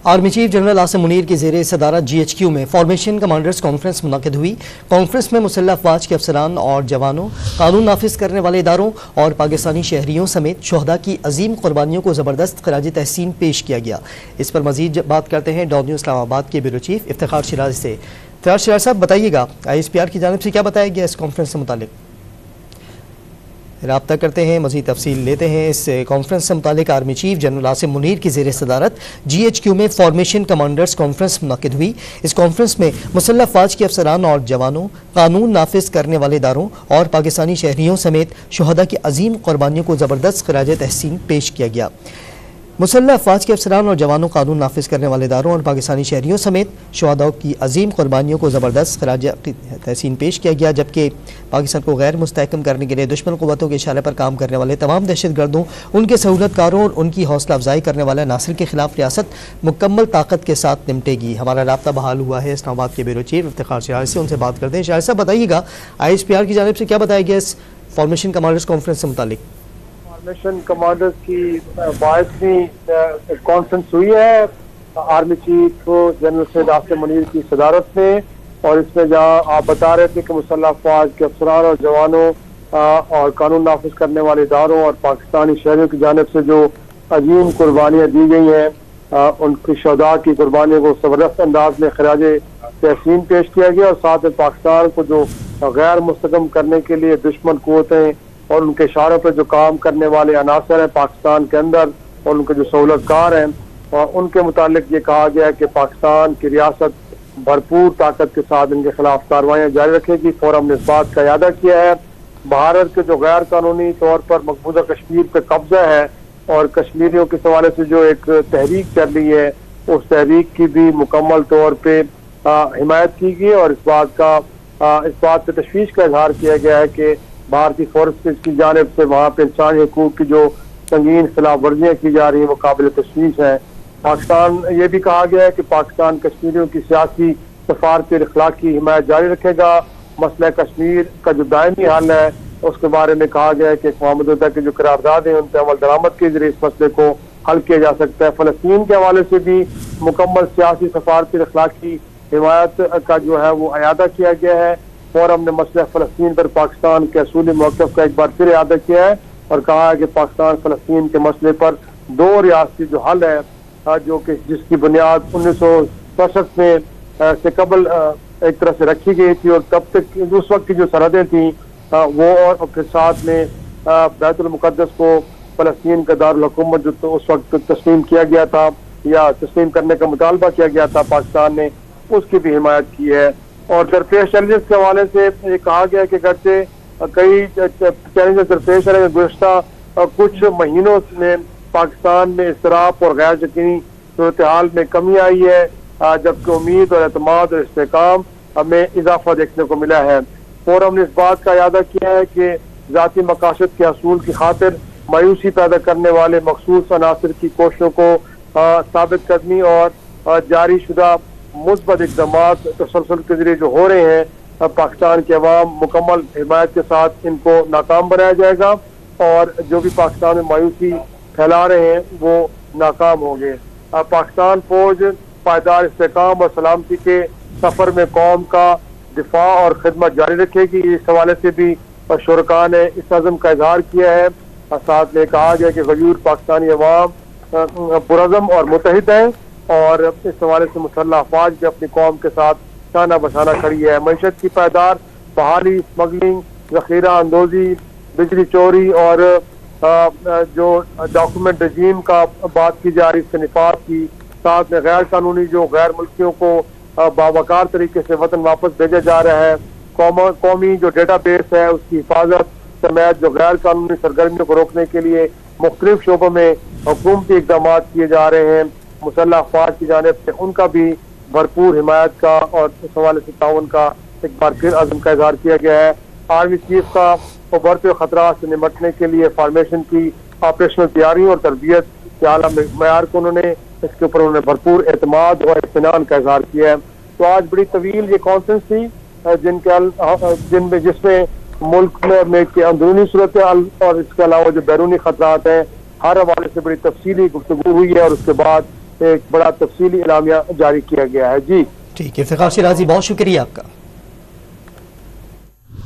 Army chief general Asim Munir की ज़ेरे सदारत GHQ में फॉर्मेशन कमांडर्स कॉन्फ्रेंस मुनक़िद हुई। कॉन्फ्रेंस में मुसल्लह अफ़वाज के अफसरान और जवानों, कानून नाफिज करने वाले इदारों और पाकिस्तानी शहरियों समेत शुहदा की अजीम कुर्बानियों को ज़बरदस्त खराज तहसीन पेश किया गया। इस पर मजीद बात करते हैं डॉन न्यूज़ इस्लामाबाद के ब्यूरो चीफ इफ्तिखार शिराज से। इफ्तिखार शिराज साहब, बताइएगा ISPR की जानिब से क्या बताया गया इस कॉन्फ्रेंस से मुतालिक? राब्ता करते हैं, मज़ीद तफसील लेते हैं। इस कॉन्फ्रेंस से मुतालिक army chief general Asim Munir की ज़ेर सदारत GHQ में फॉर्मेशन कमांडर्स कॉन्फ्रेंस मुनक़िद हुई। इस कॉन्फ्रेंस में मुसल्लह अफ़वाज के अफसरान और जवानों, कानून नाफिज करने वाले इदारों और पाकिस्तानी शहरियों समेत शुहदा की अजीम कुर्बानियों को ज़बरदस्त खराज तहसीन पेश किया गया। मुसल्लह अफ़वाज के अफसरान और जवानों, कानून नाफिज करने वाले इदारों और पाकिस्तानी शहरियों समेत शुहदा की अजीम कुर्बानियों को ज़बरदस्त खराज तहसीन पेश किया गया। जबकि पाकिस्तान को गैर मुस्तहकम करने के लिए दुश्मन क़ुव्वतों के इशारे पर काम करने वाले तमाम दहशतगर्दों, उनके सहूलतकारों और उनकी हौसला अफजाई करने वाले अनासर के खिलाफ रियासत मुकम्मल ताकत के साथ निपटेगी। हमारा राब्ता बहाल हुआ है इस्लामाबाद के ब्यूरो चीफ इफ्तिखार शिराज से, उनसे बात करते हैं। शिराज साहब, बताइएगा ISPR की जानिब से क्या बताया गया इस फॉर्मेशन कमांडर्स कॉन्फ्रेंस से मुतालिक? फॉर्मेशन कमांडर्स की 22वीं कॉन्फ्रेंस हुई है army chief general Syed Asim Munir की सदारत में, और इसमें जहाँ आप बता रहे थे कि मुसल्लह अफ़वाज के अफसरान और जवानों और कानून नाफिज करने वाले इदारों और पाकिस्तानी शहरियों की जानिब से जो अजीम कुर्बानियाँ दी गई हैं, उनकी शुहदा की कुर्बानियों को ज़बरदस्त अंदाज में खराज तहसीन पेश किया गया। और साथ में पाकिस्तान को जो गैर मुस्तहकम करने के लिए दुश्मन क़ुव्वतें और उनके इशारों पर जो काम करने वाले अनासर हैं पाकिस्तान के अंदर और उनके जो सहूलतकार हैं, और उनके मुतालिक ये कहा गया है कि पाकिस्तान की रियासत भरपूर ताकत के साथ इनके खिलाफ कार्रवाइयाँ जारी रखेगी। फोरम ने इस बात का इरादा किया है। भारत के जो गैर कानूनी तौर पर मकबूजा कश्मीर पर कब्जा है और कश्मीरियों के हवाले से जो एक तहरीक चल रही है, उस तहरीक की भी मुकम्मल तौर पर हिमायत की गई और इस बात पर तशवीश का इजहार किया गया है कि भारतीय फोर्सेज की जानिब से वहाँ पे इंसानी हकूक की जो संगीन खिलाफ वर्जियाँ की जा रही है वो काबिल तशवीश है। पाकिस्तान ये भी कहा गया है कि पाकिस्तान कश्मीरियों की सियासी सफारती और अखलाकी हिमायत जारी रखेगा। मसला कश्मीर का जो दायमी हल है उसके बारे में कहा गया है कि अक़वाम मुत्तहिदा की जो करारदाद है उन पर अमल दरामद के जरिए इस मसले को हल किया जा सकता है। फ़लस्तीन के हवाले से भी मुकम्मल सियासी सफारती और अखलाकी हिमायत का जो है वो इरादा किया गया है। फोरम ने मसला फ़लस्तीन पर पाकिस्तान के असूली मौक़िफ़ का एक बार फिर इरादा किया है और कहा है कि पाकिस्तान फ़लस्तीन के मसले पर दो रियासती जो हल है, जो कि जिसकी बुनियाद 1967 में से कबल एक तरह से रखी गई थी और तब तक उस वक्त की जो सरहदें थी वो, और फिर साथ में बैतुल मुक़द्दस को फ़लस्तीन का दारुल हुकूमत जो तो उस वक्त तस्लीम किया गया था या तस्लीम करने का मुतालबा किया गया था पाकिस्तान ने, उसकी भी हिमायत की है। और दरपेश चैलेंजेस के हवाले से ये कहा गया कि गर्चे कई चैलेंजेस दरपेश है, गुज़श्ता कुछ महीनों में पाकिस्तान में इसराफ और गैर यकीनी सूरत हाल में कमी आई है, जबकि उम्मीद और एतमाद और इस्तेकाम हमें इजाफा देखने को मिला है। फोरम ने इस बात का इरादा किया है कि ज़ाती मकासद के असूल की खातिर मायूसी पैदा करने वाले मखसूस अनासर की कोशिशों को साबित करनी और जारी शुदा मुस्बत इक़दामात तसलसल के जरिए जो हो रहे हैं पाकिस्तान के अवाम मुकम्मल हिमायत के साथ इनको नाकाम बनाया जाएगा और जो भी पाकिस्तान में मायूसी फैला रहे हैं वो नाकाम होंगे। पाकिस्तान फौज पायदार इस्तेकाम और सलामती के सफ़र में कौम का दिफा और खिदमत जारी रखेगी। इस हवाले से भी शुरका ने इस अज़म का इजहार किया है। साथ में कहा गया कि गयूर पाकिस्तानी अवाम पुरज़म और मुत्तहिद है और इस हवाले से मुसल्लह अफ़वाज भी अपनी कौम के साथ शाना बशाना खड़ी है। मईशत की पैदार, बहाली, स्मगलिंग, ज़ख़ीरा अंदोज़ी, बिजली चोरी और जो डॉक्यूमेंट रजीम का बात की जा रही है, निफाज की, साथ में गैर कानूनी जो गैर मुल्कियों को बावकार तरीके से वतन वापस भेजा जा रहा है, कौमी जो डेटा बेस है उसकी हिफाजत समेत जो गैर कानूनी सरगर्मियों को रोकने के लिए मुख्तलिफ शोबों में हुकूमती इक़दाम किए जा रहे हैं। मुसल्लह अफ़वाज की जानिब से उनका भी भरपूर हिमायत का और इस हवाले से ताउन का एक बार फिर अज़म का इज़हार किया गया है। आर्मी चीफ का उभरते ख़तरात से निपटने के लिए फॉर्मेशन की ऑपरेशनल तैयारी और तरबियत के आला मयार को इसके ऊपर उन्होंने भरपूर एतमाद और इत्मीनान का इज़हार किया है। तो आज बड़ी तवील ये कॉन्फ्रेंस थी जिसमें मुल्क में के अंदरूनी सूरत और इसके अलावा जो बैरूनी खतरात हैं हर हवाले से बड़ी तफसीली गुफ्तगू हुई है और उसके बाद एक बड़ा तफसीली इलामिया जारी किया गया है। जी ठीक है, इफ्तिखार शिराजी, बहुत शुक्रिया आपका।